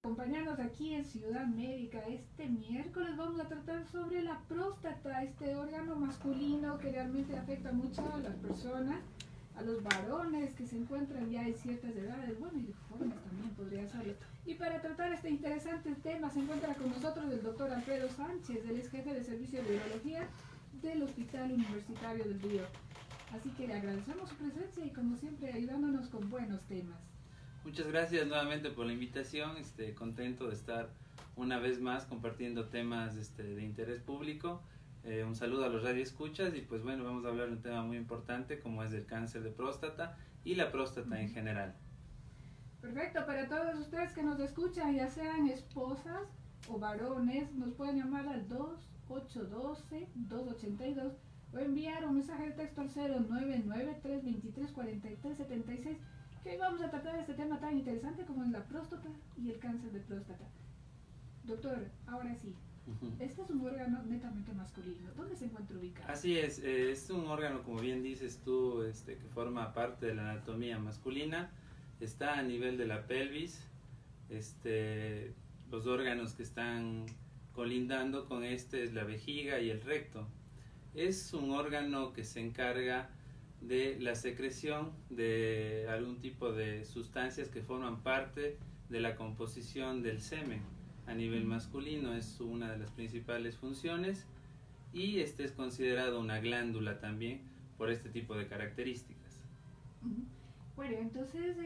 Acompañarnos aquí en Ciudad Médica. Este miércoles vamos a tratar sobre la próstata, este órgano masculino que realmente afecta mucho a las personas, a los varones que se encuentran ya en ciertas edades, bueno, y jóvenes también podría hacerlo. Y para tratar este interesante tema se encuentra con nosotros el doctor Alfredo Sánchez, él es jefe de servicio de urología del Hospital Universitario del Río. Así que le agradecemos su presencia y como siempre ayudándonos con buenos temas. Muchas gracias nuevamente por la invitación, contento de estar una vez más compartiendo temas de interés público. Un saludo a los radioescuchas y pues bueno, vamos a hablar de un tema muy importante como es el cáncer de próstata y la próstata en general. Perfecto, para todos ustedes que nos escuchan, ya sean esposas o varones, nos pueden llamar al 2812-282 o enviar un mensaje de texto al 099-323-4376. Que hoy vamos a tratar este tema tan interesante como es la próstata y el cáncer de próstata. Doctor, ahora sí, este es un órgano netamente masculino. ¿Dónde se encuentra ubicado? Así es un órgano, como bien dices tú, que forma parte de la anatomía masculina. Está a nivel de la pelvis. Los órganos que están colindando con es la vejiga y el recto. Es un órgano que se encarga de la secreción de algún tipo de sustancias que forman parte de la composición del semen. A nivel masculino es una de las principales funciones y es considerado una glándula también por este tipo de características. Bueno, entonces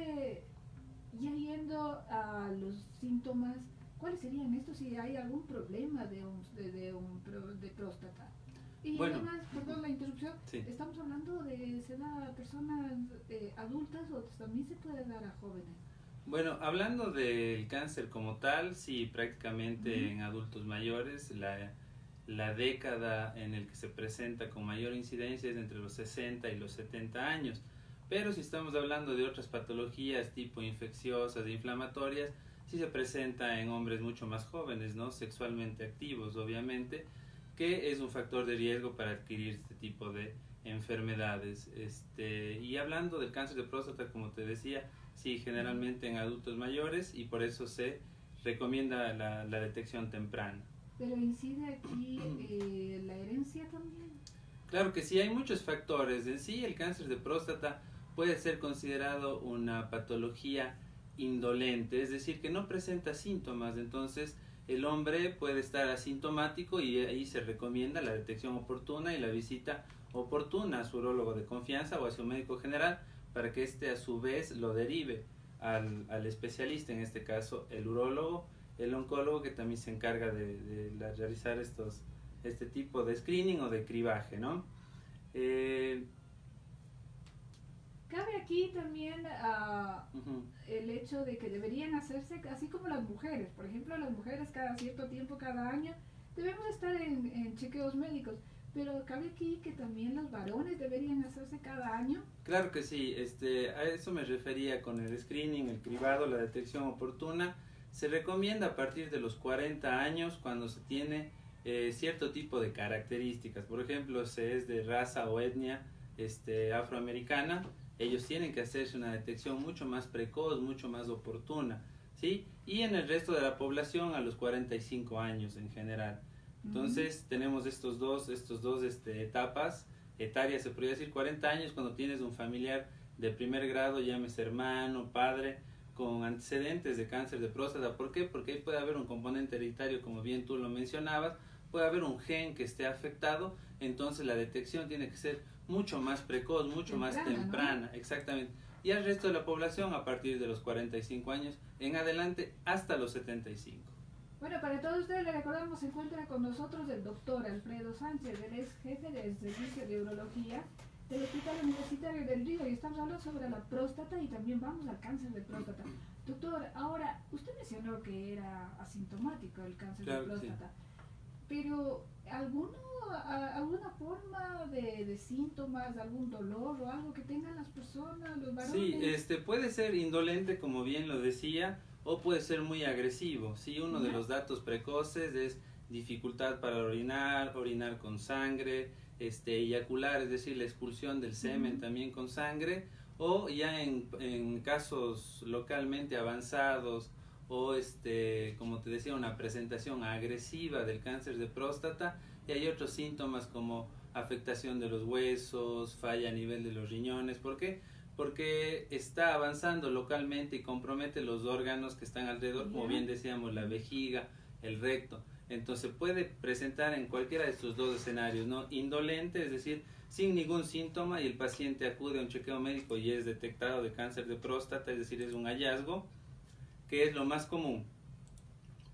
ya yendo a los síntomas, ¿cuáles serían estos si hay algún problema de próstata? Y bueno, además, perdón la interrupción, sí. Estamos hablando de se da a personas adultas o también se puede dar a jóvenes. Bueno, hablando del cáncer como tal, sí, prácticamente en adultos mayores, la década en el que se presenta con mayor incidencia es entre los 60 y los 70 años. Pero si estamos hablando de otras patologías tipo infecciosas e inflamatorias, sí se presenta en hombres mucho más jóvenes, ¿no? Sexualmente activos, obviamente, que es un factor de riesgo para adquirir este tipo de enfermedades. Y hablando del cáncer de próstata, como te decía, sí, generalmente en adultos mayores y por eso se recomienda la detección temprana. ¿Pero incide aquí la herencia también? Claro que sí, hay muchos factores. En sí, el cáncer de próstata puede ser considerado una patología indolente, es decir, que no presenta síntomas. Entonces, el hombre puede estar asintomático y ahí se recomienda la detección oportuna y la visita oportuna a su urólogo de confianza o a su médico general para que a su vez lo derive al especialista, en este caso el urólogo, el oncólogo que también se encarga de realizar este tipo de screening o de cribaje, ¿no? Cabe aquí también el hecho de que deberían hacerse, así como las mujeres, por ejemplo, las mujeres cada cierto tiempo, cada año, debemos estar en chequeos médicos, pero cabe aquí que también los varones deberían hacerse cada año. Claro que sí, a eso me refería con el screening, el cribado, la detección oportuna. Se recomienda a partir de los 40 años cuando se tiene cierto tipo de características. Por ejemplo, se es de raza o etnia afroamericana, ellos tienen que hacerse una detección mucho más precoz, mucho más oportuna, ¿sí? Y en el resto de la población a los 45 años en general. Entonces tenemos estos dos etapas etarias, se podría decir 40 años cuando tienes un familiar de primer grado, llámese hermano, padre, con antecedentes de cáncer de próstata. ¿Por qué? Porque ahí puede haber un componente hereditario, como bien tú lo mencionabas, puede haber un gen que esté afectado, entonces la detección tiene que ser mucho más precoz, mucho más temprana, ¿no? Exactamente. Y al resto de la población a partir de los 45 años en adelante hasta los 75. Bueno, para todos ustedes les recordamos, se encuentra con nosotros el doctor Alfredo Sánchez, él es jefe del servicio de urología del Hospital Universitario del Río y estamos hablando sobre la próstata y también vamos al cáncer de próstata. Doctor, ahora, usted mencionó que era asintomático el cáncer de próstata, sí. Pero ¿alguna forma de síntomas, algún dolor o algo que tengan las personas, los varones? Sí, puede ser indolente, como bien lo decía, o puede ser muy agresivo. Sí, uno de los datos precoces es dificultad para orinar con sangre, eyacular, es decir, la expulsión del semen también con sangre, o ya en casos localmente avanzados o como te decía, una presentación agresiva del cáncer de próstata, y hay otros síntomas como afectación de los huesos, falla a nivel de los riñones. ¿Por qué? Porque está avanzando localmente y compromete los órganos que están alrededor, como bien decíamos, la vejiga, el recto. Entonces puede presentar en cualquiera de estos dos escenarios, ¿no? Indolente, es decir, sin ningún síntoma, y el paciente acude a un chequeo médico y es detectado de cáncer de próstata, es decir, es un hallazgo, que es lo más común.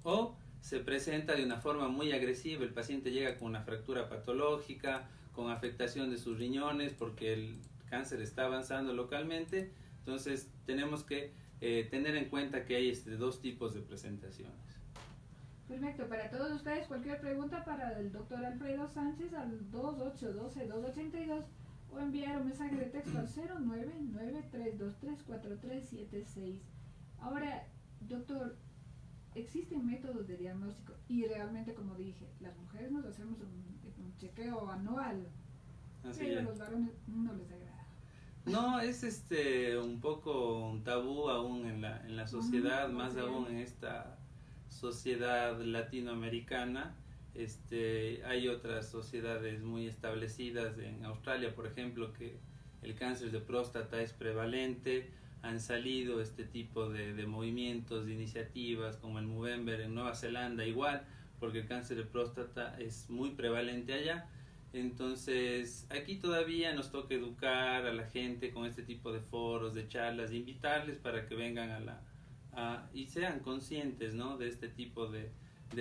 O se presenta de una forma muy agresiva, el paciente llega con una fractura patológica, con afectación de sus riñones, porque el cáncer está avanzando localmente. Entonces tenemos que tener en cuenta que hay dos tipos de presentaciones. Perfecto, para todos ustedes cualquier pregunta para el doctor Alfredo Sánchez al 2812-282 o enviar un mensaje de texto al 099-323-4376. Ahora, doctor, existen métodos de diagnóstico y realmente, como dije, las mujeres nos hacemos un chequeo anual, pero a los varones no les agrada. No, es un poco un tabú aún en la sociedad, más aún en esta sociedad latinoamericana. Hay otras sociedades muy establecidas, en Australia por ejemplo, que el cáncer de próstata es prevalente. Han salido este tipo de movimientos, de iniciativas como el Movember en Nueva Zelanda igual, porque el cáncer de próstata es muy prevalente allá. Entonces aquí todavía nos toca educar a la gente con este tipo de foros, de charlas, invitarles para que vengan y sean conscientes, ¿no?, de este tipo de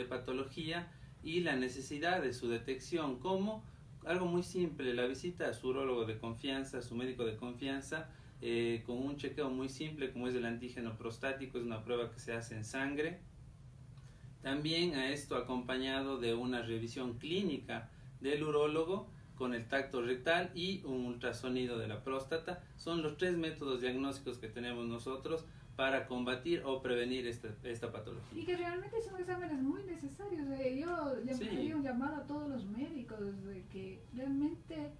patología y la necesidad de su detección, como algo muy simple, la visita a su urólogo de confianza, a su médico de confianza, con un chequeo muy simple como es el antígeno prostático. Es una prueba que se hace en sangre. También a esto acompañado de una revisión clínica del urólogo con el tacto rectal y un ultrasonido de la próstata. Son los 3 métodos diagnósticos que tenemos nosotros para combatir o prevenir esta patología. Y que realmente son exámenes muy necesarios. Yo le haría un llamado a todos los médicos de que realmente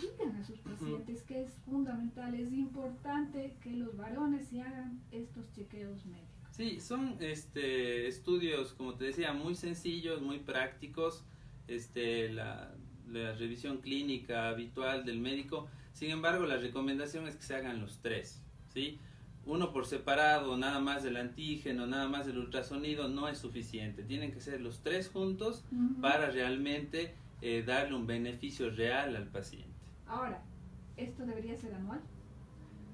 digan a sus pacientes que es fundamental, es importante que los varones se hagan estos chequeos médicos. Sí, son estudios, como te decía, muy sencillos, muy prácticos. La revisión clínica habitual del médico. Sin embargo, la recomendación es que se hagan los 3, ¿sí? Uno por separado, nada más del antígeno, nada más del ultrasonido, no es suficiente. Tienen que ser los 3 juntos para realmente darle un beneficio real al paciente. Ahora, ¿esto debería ser anual?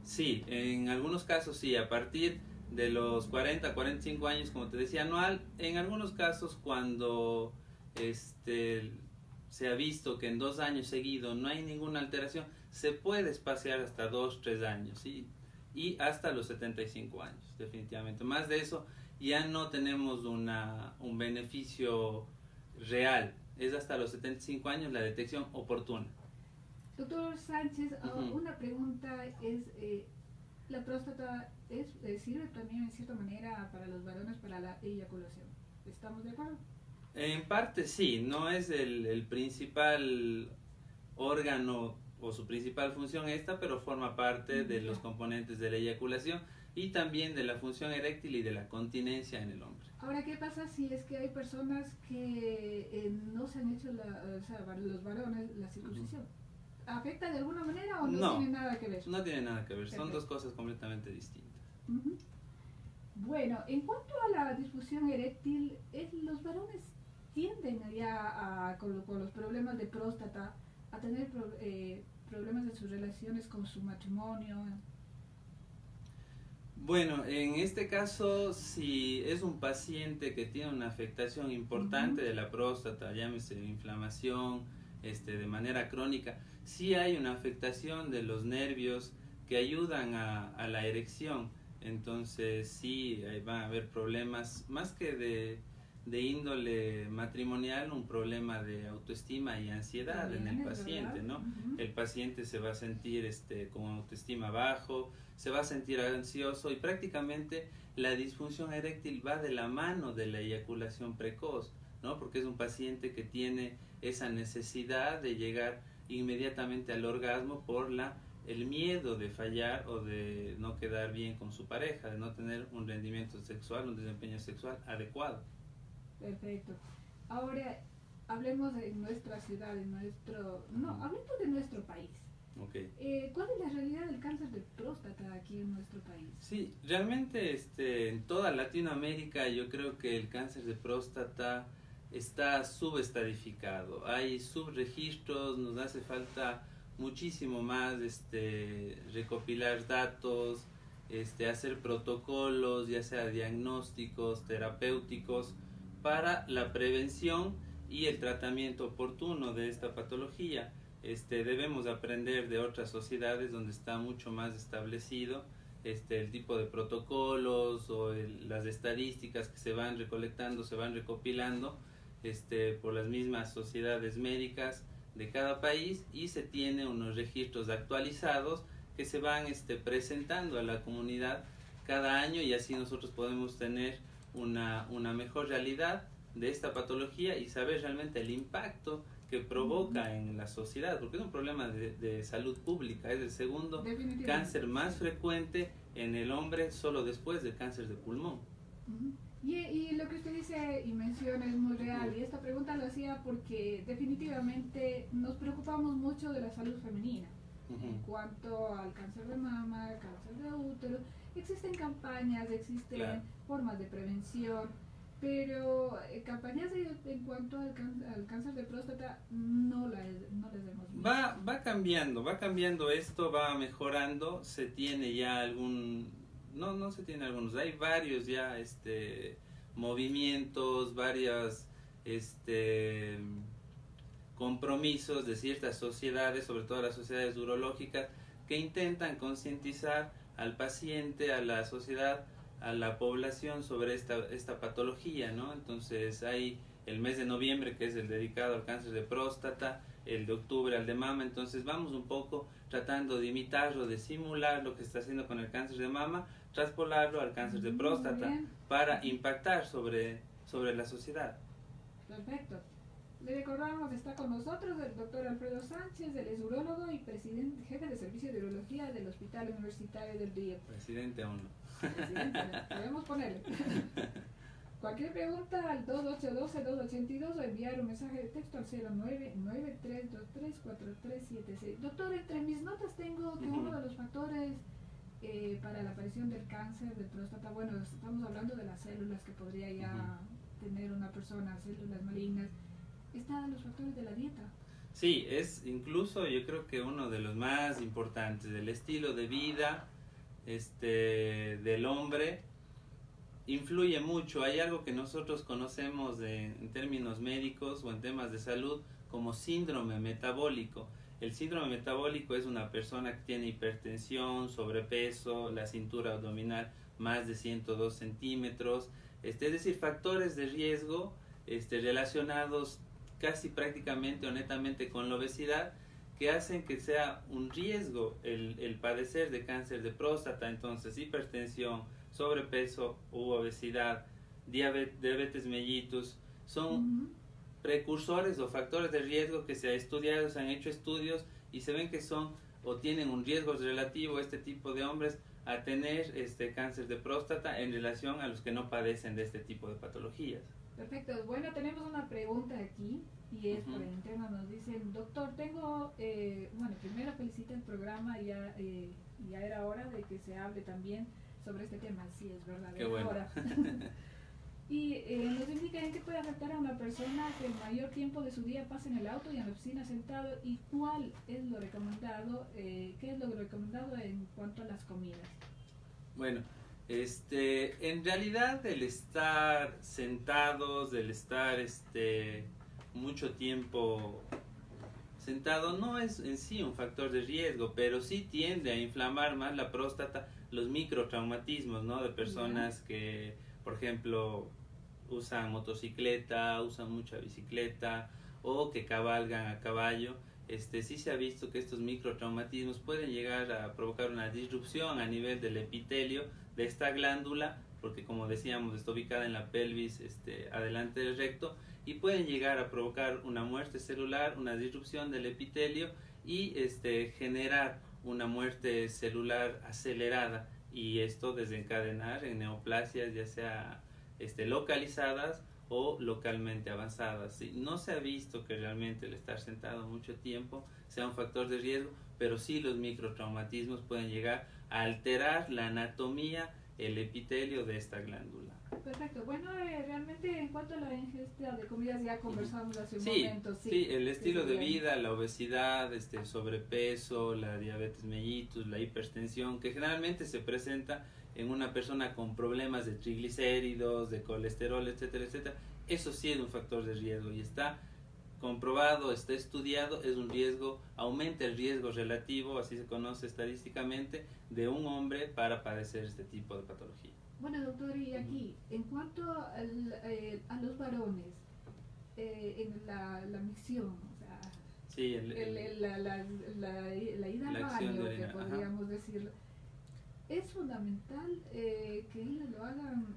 Sí, en algunos casos sí, a partir de los 40, 45 años, como te decía, anual. En algunos casos, cuando se ha visto que en 2 años seguidos no hay ninguna alteración, se puede espaciar hasta 2, 3 años, ¿sí? Y hasta los 75 años, definitivamente. Más de eso ya no tenemos un beneficio real. Es hasta los 75 años la detección oportuna. Doctor Sánchez, una pregunta es, ¿la próstata sirve también en cierta manera para los varones para la eyaculación? ¿Estamos de acuerdo? En parte sí, no es el principal órgano o su principal función pero forma parte de los componentes de la eyaculación y también de la función eréctil y de la continencia en el hombre. Ahora, ¿qué pasa si es que hay personas que no se han hecho, los varones, la circuncisión? ¿Afecta de alguna manera o no tiene nada que ver? No tiene nada que ver, Perfecto. Son 2 cosas completamente distintas. Bueno, en cuanto a la disfunción eréctil, los varones tienden ya con los problemas de próstata a tener problemas en sus relaciones con su matrimonio. Bueno, en este caso, si es un paciente que tiene una afectación importante de la próstata, llámese inflamación, de manera crónica, sí hay una afectación de los nervios que ayudan a la erección. Entonces sí, van a haber problemas, más que de índole matrimonial, un problema de autoestima y ansiedad en el paciente, ¿no? El paciente se va a sentir con autoestima bajo, se va a sentir ansioso, y prácticamente la disfunción eréctil va de la mano de la eyaculación precoz, ¿no? Porque es un paciente que tiene esa necesidad de llegar inmediatamente al orgasmo por la el miedo de fallar o de no quedar bien con su pareja, de no tener un rendimiento sexual, un desempeño sexual adecuado. Perfecto. Ahora, hablemos de nuestra ciudad, hablemos de nuestro país. Okay. ¿Cuál es la realidad del cáncer de próstata aquí en nuestro país? Sí, realmente en toda Latinoamérica yo creo que el cáncer de próstata está subestadificado. Hay subregistros, nos hace falta muchísimo más recopilar datos, hacer protocolos, ya sea diagnósticos, terapéuticos, para la prevención y el tratamiento oportuno de esta patología. Debemos aprender de otras sociedades donde está mucho más establecido el tipo de protocolos o las estadísticas que se van recolectando, se van recopilando por las mismas sociedades médicas de cada país, y se tiene unos registros actualizados que se van presentando a la comunidad cada año, y así nosotros podemos tener una mejor realidad de esta patología y saber realmente el impacto que provoca en la sociedad, porque es un problema de salud pública, es el segundo cáncer más frecuente en el hombre, solo después del cáncer de pulmón. Y lo que usted dice y menciona es muy real, y esta pregunta lo hacía porque definitivamente nos preocupamos mucho de la salud femenina. En cuanto al cáncer de mama, cáncer de útero, existen campañas, existen formas de prevención, pero campañas en cuanto al cáncer de próstata no las hemos visto. Va cambiando esto, va mejorando, se tiene ya no se tiene algunos, hay varios ya movimientos, varias compromisos de ciertas sociedades, sobre todo las sociedades urológicas, que intentan concientizar al paciente, a la sociedad, a la población sobre esta patología, ¿no? Entonces hay el mes de noviembre, que es el dedicado al cáncer de próstata, el de octubre al de mama. Entonces vamos un poco tratando de imitarlo, de simular lo que está haciendo con el cáncer de mama, traspolarlo al cáncer de próstata para impactar sobre la sociedad. Perfecto. Le recordamos, está con nosotros el doctor Alfredo Sánchez, él es urólogo y jefe de servicio de urología del Hospital Universitario del Río. Presidente aún no. Presidente, podemos ponerle. Cualquier pregunta al 2812-282 o enviar un mensaje de texto al 0993234376. Doctor, entre mis notas tengo que uno de los factores para la aparición del cáncer de próstata, bueno, estamos hablando de las células que podría ya tener una persona, células malignas, están los factores de la dieta. Sí, es incluso yo creo que uno de los más importantes, del estilo de vida del hombre. Influye mucho. Hay algo que nosotros conocemos en términos médicos o en temas de salud como síndrome metabólico. El síndrome metabólico es una persona que tiene hipertensión, sobrepeso, la cintura abdominal más de 102 centímetros, es decir, factores de riesgo relacionados casi prácticamente o netamente con la obesidad, que hacen que sea un riesgo el padecer de cáncer de próstata. Entonces, hipertensión, sobrepeso u obesidad, diabetes mellitus, son precursores o factores de riesgo que se han hecho estudios y se ven que son o tienen un riesgo relativo este tipo de hombres a tener cáncer de próstata en relación a los que no padecen de este tipo de patologías. Perfecto. Bueno, tenemos una pregunta aquí y es por el interno. Nos dicen, doctor, tengo, primero felicita el programa, ya era hora de que se hable también sobre este tema. Sí, es verdad, qué bueno. Hora. Y nos indica en qué puede afectar a una persona que el mayor tiempo de su día pasa en el auto y en la oficina sentado, y cuál es lo recomendado, qué es lo recomendado en cuanto a las comidas. Bueno, en realidad el estar sentados, el estar mucho tiempo sentado no es en sí un factor de riesgo, pero sí tiende a inflamar más la próstata los microtraumatismos, ¿no? De personas que, por ejemplo, usan motocicleta, usan mucha bicicleta o que cabalgan a caballo. Sí se ha visto que estos microtraumatismos pueden llegar a provocar una disrupción a nivel del epitelio de esta glándula, porque como decíamos está ubicada en la pelvis adelante del recto, y pueden llegar a provocar una muerte celular, una disrupción del epitelio y generar una muerte celular acelerada y esto desencadenar en neoplasias ya sea localizadas o localmente avanzadas. ¿Sí? No se ha visto que realmente el estar sentado mucho tiempo sea un factor de riesgo, pero sí los microtraumatismos pueden llegar a alterar la anatomía, el epitelio de esta glándula. Perfecto. Bueno, realmente en cuanto a la ingesta de comidas ya conversamos hace un Sí, momento. sí, el estilo de vida, la obesidad, el sobrepeso, la diabetes mellitus, la hipertensión, que generalmente se presenta en una persona con problemas de triglicéridos, de colesterol, etcétera, etcétera. Eso sí es un factor de riesgo y está comprobado, está estudiado, es un riesgo, aumenta el riesgo relativo, así se conoce estadísticamente, de un hombre para padecer este tipo de patología. Bueno, doctor, y aquí, en cuanto a los varones, en la micción, o sea, sí, la ida al baño, que podríamos decirlo, es fundamental que ellos lo hagan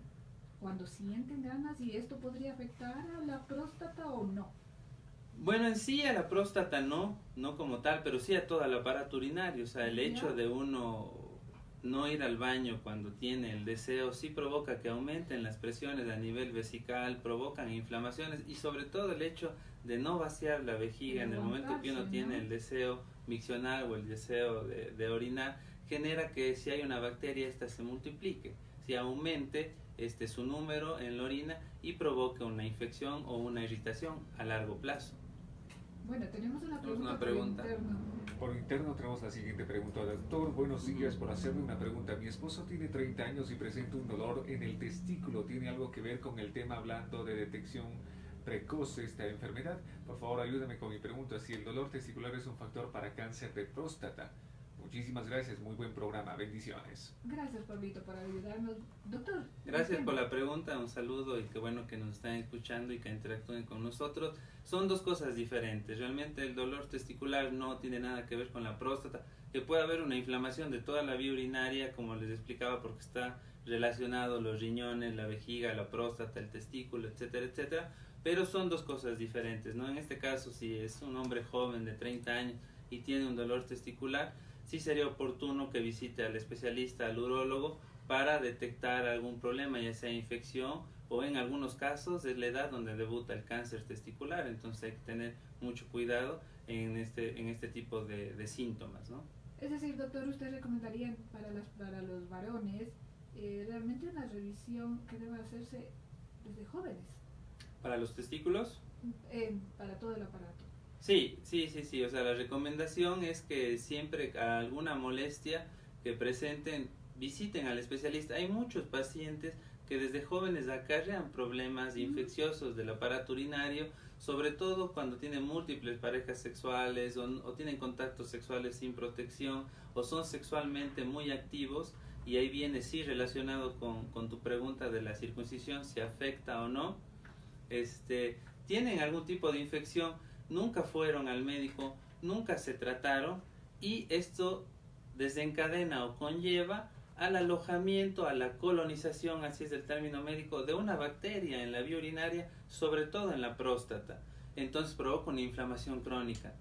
cuando sienten ganas, y esto podría afectar a la próstata o no. Bueno, en sí a la próstata no como tal, pero sí a todo el aparato urinario. O sea, el hecho de uno no ir al baño cuando tiene el deseo sí provoca que aumenten las presiones a nivel vesical, provocan inflamaciones y sobre todo el hecho de no vaciar la vejiga en el momento que uno tiene el deseo miccional o el deseo de orinar, genera que si hay una bacteria esta se multiplique, si aumente su número en la orina y provoque una infección o una irritación a largo plazo. Bueno, tenemos una pregunta. Por interno tenemos la siguiente pregunta. Doctor, buenos días, por hacerle una pregunta. Mi esposo tiene 30 años y presenta un dolor en el testículo. ¿Tiene algo que ver con el tema hablando de detección precoz de esta enfermedad? Por favor, ayúdame con mi pregunta. Si el dolor testicular es un factor para cáncer de próstata. Muchísimas gracias, muy buen programa, bendiciones. Gracias, Pablito, por ayudarnos. Doctor. Gracias por la pregunta, un saludo y qué bueno que nos están escuchando y que interactúen con nosotros. Son dos cosas diferentes, realmente el dolor testicular no tiene nada que ver con la próstata, que puede haber una inflamación de toda la vía urinaria, como les explicaba, porque está relacionado los riñones, la vejiga, la próstata, el testículo, etcétera, etcétera, pero son dos cosas diferentes, ¿no? En este caso, si es un hombre joven de 30 años y tiene un dolor testicular, sí sería oportuno que visite al especialista, al urólogo, para detectar algún problema, ya sea infección o en algunos casos es la edad donde debuta el cáncer testicular, entonces hay que tener mucho cuidado en este tipo de síntomas, ¿no? Es decir, doctor, ¿usted recomendaría para los varones realmente una revisión que deba hacerse desde jóvenes? ¿Para los testículos? Para todo el aparato. Sí, o sea, la recomendación es que siempre alguna molestia que presenten, visiten al especialista. Hay muchos pacientes que desde jóvenes acarrean problemas infecciosos del aparato urinario, sobre todo cuando tienen múltiples parejas sexuales o tienen contactos sexuales sin protección o son sexualmente muy activos, y ahí viene sí relacionado con tu pregunta de la circuncisión, si afecta o no. Tienen algún tipo de infección, nunca fueron al médico, nunca se trataron y esto desencadena o conlleva al alojamiento, a la colonización, así es el término médico, de una bacteria en la vía urinaria, sobre todo en la próstata. Entonces provoca una inflamación crónica.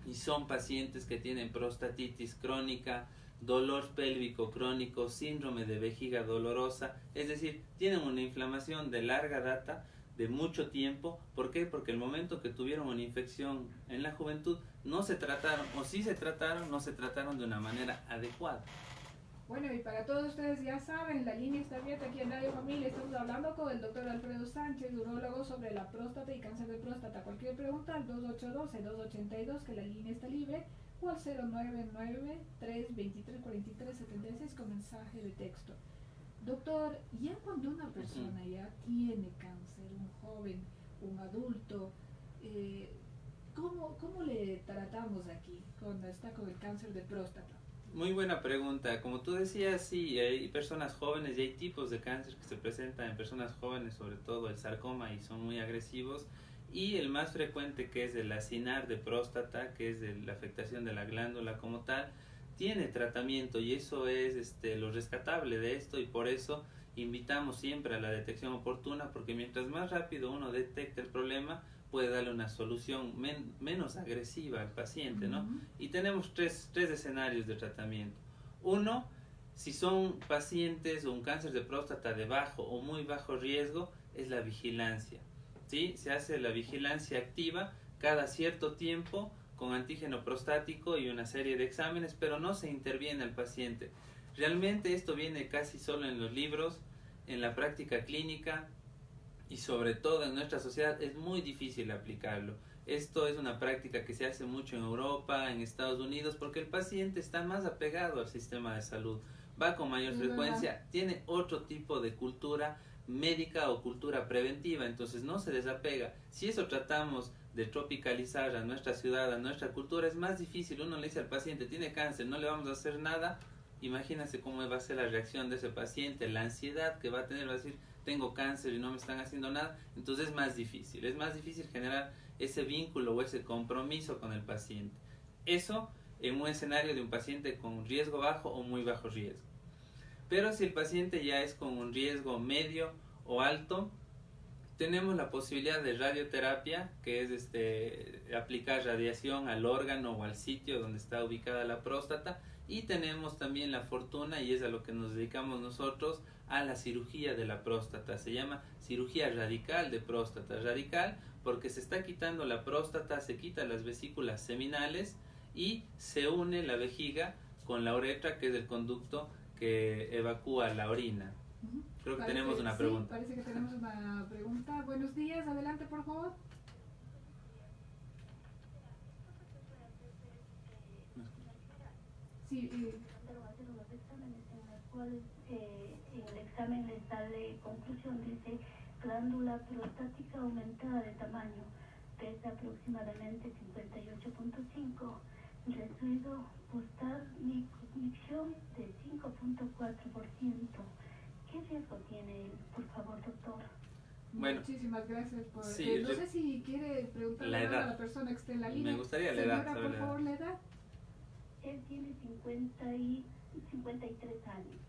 Y son pacientes que tienen prostatitis crónica, dolor pélvico crónico, síndrome de vejiga dolorosa, es decir, tienen una inflamación de larga data, de mucho tiempo. ¿Por qué? Porque el momento que tuvieron una infección en la juventud no se trataron, o sí se trataron, no se trataron de una manera adecuada. Bueno, y para todos ustedes ya saben, la línea está abierta aquí en Radio Familia. Estamos hablando con el doctor Alfredo Sánchez, urólogo, sobre la próstata y cáncer de próstata. Cualquier pregunta al 282-282, que la línea está libre, o al 099-323-4376 con mensaje de texto. Doctor, ya cuando una persona ya tiene cáncer, un joven, un adulto, ¿cómo le tratamos aquí cuando está con el cáncer de próstata? Muy buena pregunta. Como tú decías, sí, hay personas jóvenes y hay tipos de cáncer que se presentan en personas jóvenes, sobre todo el sarcoma, y son muy agresivos. Y el más frecuente, que es el acinar de próstata, que es la afectación de la glándula como tal, tiene tratamiento, y eso es lo rescatable de esto, y por eso invitamos siempre a la detección oportuna, porque mientras más rápido uno detecta el problema, puede darle una solución menos agresiva al paciente, ¿no? Y tenemos tres escenarios de tratamiento. Uno, si son pacientes o un cáncer de próstata de bajo o muy bajo riesgo, es la vigilancia, ¿sí? Se hace la vigilancia activa cada cierto tiempo con antígeno prostático y una serie de exámenes, pero no se interviene al paciente. Realmente esto viene casi solo en los libros, en la práctica clínica y sobre todo en nuestra sociedad es muy difícil aplicarlo. Esto es una práctica que se hace mucho en Europa, en Estados Unidos, porque el paciente está más apegado al sistema de salud, va con mayor frecuencia, tiene otro tipo de cultura médica o cultura preventiva, entonces no se desapega. Si eso tratamos de tropicalizar a nuestra ciudad, a nuestra cultura, es más difícil. Uno le dice al paciente, tiene cáncer, no le vamos a hacer nada. Imagínense cómo va a ser la reacción de ese paciente, la ansiedad que va a tener, va a decir, tengo cáncer y no me están haciendo nada. Entonces es más difícil generar ese vínculo o ese compromiso con el paciente. Eso en un escenario de un paciente con riesgo bajo o muy bajo riesgo. Pero si el paciente ya es con un riesgo medio o alto, tenemos la posibilidad de radioterapia, que es aplicar radiación al órgano o al sitio donde está ubicada la próstata, y tenemos también la fortuna, y es a lo que nos dedicamos nosotros, a la cirugía de la próstata. Se llama cirugía radical de próstata. Radical porque se está quitando la próstata, se quitan las vesículas seminales y se une la vejiga con la uretra, que es el conducto que evacúa la orina. Creo que tenemos una pregunta. Parece que tenemos una pregunta. Buenos días, adelante por favor. Sí, hacer unos exámenes en los cuales en el examen les sale conclusión, dice glándula prostática aumentada de tamaño, pesa aproximadamente 58.5, residuo postal micción de 5.4%. ¿Qué riesgo tiene él, por favor, doctor? Bueno, muchísimas gracias por... sí, no sé si quiere preguntarle la edad a la persona que esté en la línea. Me gustaría la Señora, edad. por favor, la edad. Él tiene 53 años.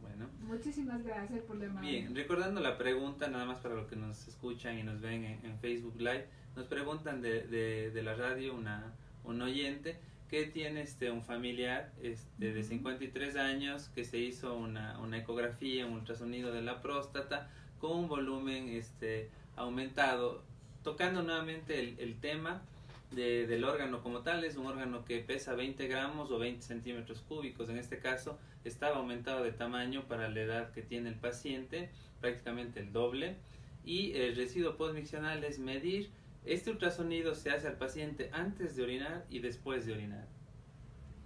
Bueno. Muchísimas gracias por la llamada. Bien, recordando la pregunta, nada más para los que nos escuchan y nos ven en Facebook Live, nos preguntan de la radio un oyente que tiene un familiar de 53 años que se hizo una ecografía, un ultrasonido de la próstata con un volumen aumentado. Tocando nuevamente el tema del órgano como tal, es un órgano que pesa 20 gramos o 20 centímetros cúbicos. En este caso estaba aumentado de tamaño para la edad que tiene el paciente, prácticamente el doble. Y el residuo postmiccional es medir. Este ultrasonido se hace al paciente antes de orinar y después de orinar.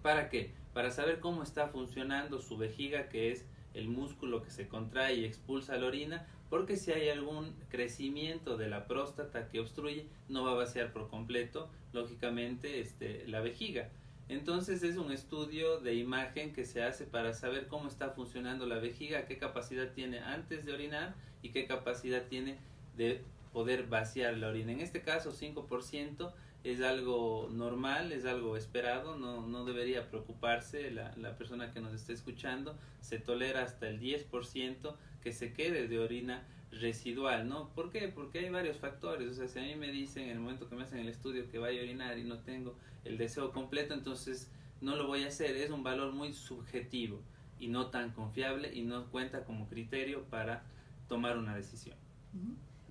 ¿Para qué? Para saber cómo está funcionando su vejiga, que es el músculo que se contrae y expulsa la orina, porque si hay algún crecimiento de la próstata que obstruye, no va a vaciar por completo, lógicamente, la vejiga. Entonces es un estudio de imagen que se hace para saber cómo está funcionando la vejiga, qué capacidad tiene antes de orinar y qué capacidad tiene de poder vaciar la orina. En este caso 5% es algo normal, es algo esperado, no debería preocuparse la persona que nos esté escuchando. Se tolera hasta el 10% que se quede de orina residual, ¿no? ¿Por qué? Porque hay varios factores. O sea, si a mí me dicen en el momento que me hacen el estudio que vaya a orinar y no tengo el deseo completo, entonces no lo voy a hacer. Es un valor muy subjetivo y no tan confiable y no cuenta como criterio para tomar una decisión.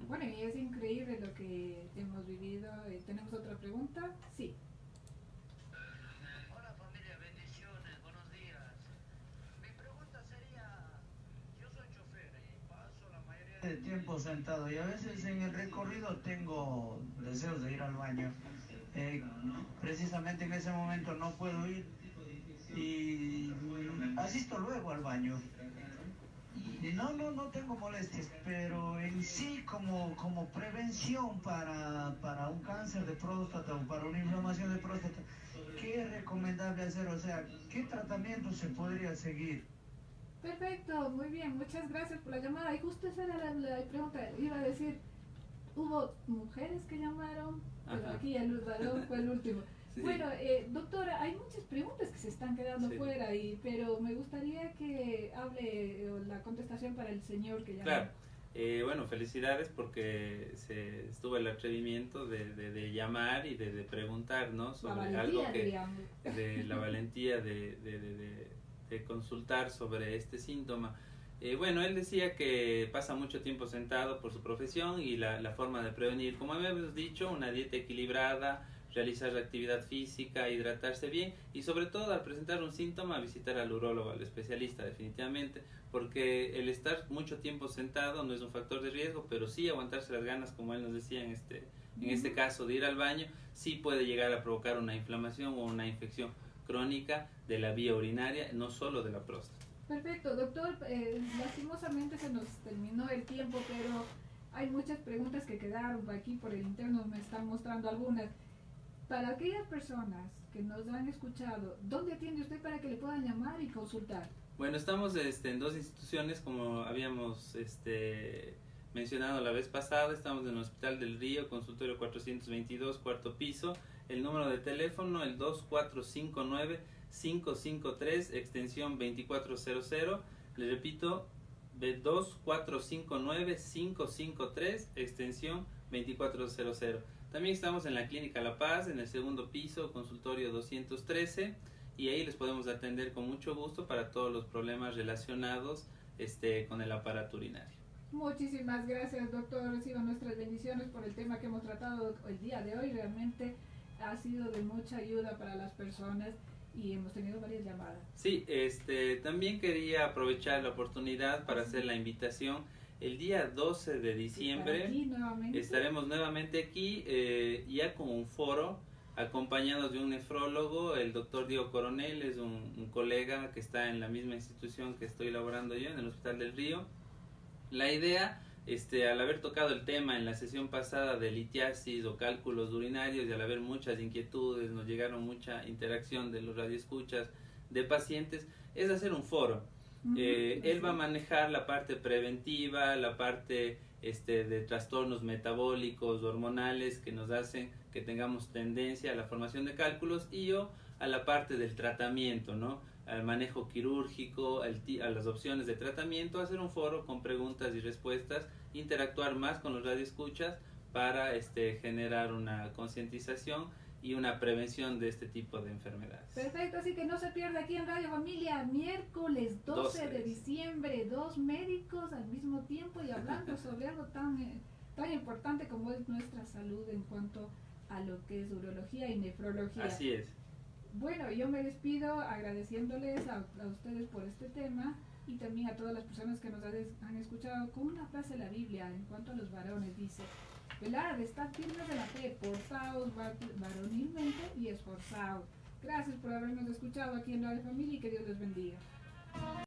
Bueno, y es increíble lo que hemos vivido. ¿Tenemos otra pregunta? Sí. Hola familia, bendiciones, buenos días. Mi pregunta sería, yo soy chofer y paso la mayoría del tiempo sentado y a veces en el recorrido tengo deseos de ir al baño. Precisamente en ese momento no puedo ir y asisto luego al baño. No tengo molestias, pero en sí como prevención para un cáncer de próstata o para una inflamación de próstata, ¿qué es recomendable hacer? O sea, ¿qué tratamiento se podría seguir? Perfecto, muy bien, muchas gracias por la llamada. Y justo esa era la pregunta, iba a decir, hubo mujeres que llamaron, pero aquí el varón fue el último. Sí. Bueno, doctora, hay muchas preguntas que se están quedando Sí. fuera, pero me gustaría que hable la contestación para el señor que ya... Claro. Bueno, felicidades porque se estuvo el atrevimiento de llamar y de preguntar, ¿no? La Sobre valentía, algo que, digamos. de la valentía de consultar sobre este síntoma. Bueno, él decía que pasa mucho tiempo sentado por su profesión y la forma de prevenir, como habíamos dicho, una dieta equilibrada, realizar actividad física, hidratarse bien y sobre todo al presentar un síntoma visitar al urólogo, al especialista definitivamente, porque el estar mucho tiempo sentado no es un factor de riesgo, pero sí aguantarse las ganas, como él nos decía en este caso de ir al baño, sí puede llegar a provocar una inflamación o una infección crónica de la vía urinaria, no solo de la próstata. Perfecto, doctor. Lastimosamente se nos terminó el tiempo, pero hay muchas preguntas que quedaron aquí por el interno, me están mostrando algunas. Para aquellas personas que nos han escuchado, ¿dónde atiende usted para que le puedan llamar y consultar? Bueno, estamos en dos instituciones, como habíamos mencionado la vez pasada. Estamos en el Hospital del Río, consultorio 422, cuarto piso. El número de teléfono, el 2459-553, extensión 2400. Le repito, 2459-553, extensión 2400. También estamos en la Clínica La Paz, en el segundo piso, consultorio 213. Y ahí les podemos atender con mucho gusto para todos los problemas relacionados con el aparato urinario. Muchísimas gracias, doctor. Reciban nuestras bendiciones por el tema que hemos tratado el día de hoy. Realmente ha sido de mucha ayuda para las personas y hemos tenido varias llamadas. Sí, también quería aprovechar la oportunidad para hacer la invitación. El día 12 de diciembre estaremos nuevamente aquí, ya con un foro, acompañados de un nefrólogo, el doctor Diego Coronel, es un colega que está en la misma institución que estoy laborando yo, en el Hospital del Río. La idea, al haber tocado el tema en la sesión pasada de litiasis o cálculos urinarios y al haber muchas inquietudes, nos llegaron mucha interacción de los radioescuchas, de pacientes, es hacer un foro. Él va a manejar la parte preventiva, la parte de trastornos metabólicos, hormonales que nos hacen que tengamos tendencia a la formación de cálculos, y yo a la parte del tratamiento, ¿no? Al manejo quirúrgico, a las opciones de tratamiento, hacer un foro con preguntas y respuestas, interactuar más con los radioescuchas para generar una concientización y una prevención de este tipo de enfermedades. Perfecto, así que no se pierda aquí en Radio Familia, miércoles 12 de diciembre, dos médicos al mismo tiempo y hablando sobre algo tan importante como es nuestra salud en cuanto a lo que es urología y nefrología. Así es. Bueno, yo me despido agradeciéndoles a ustedes por este tema y también a todas las personas que nos han escuchado con una frase de la Biblia en cuanto a los varones. Dice: velad, estad firmes de la fe, portaos varonilmente y esforzaos. Gracias por habernos escuchado aquí en Radio Familia y que Dios les bendiga.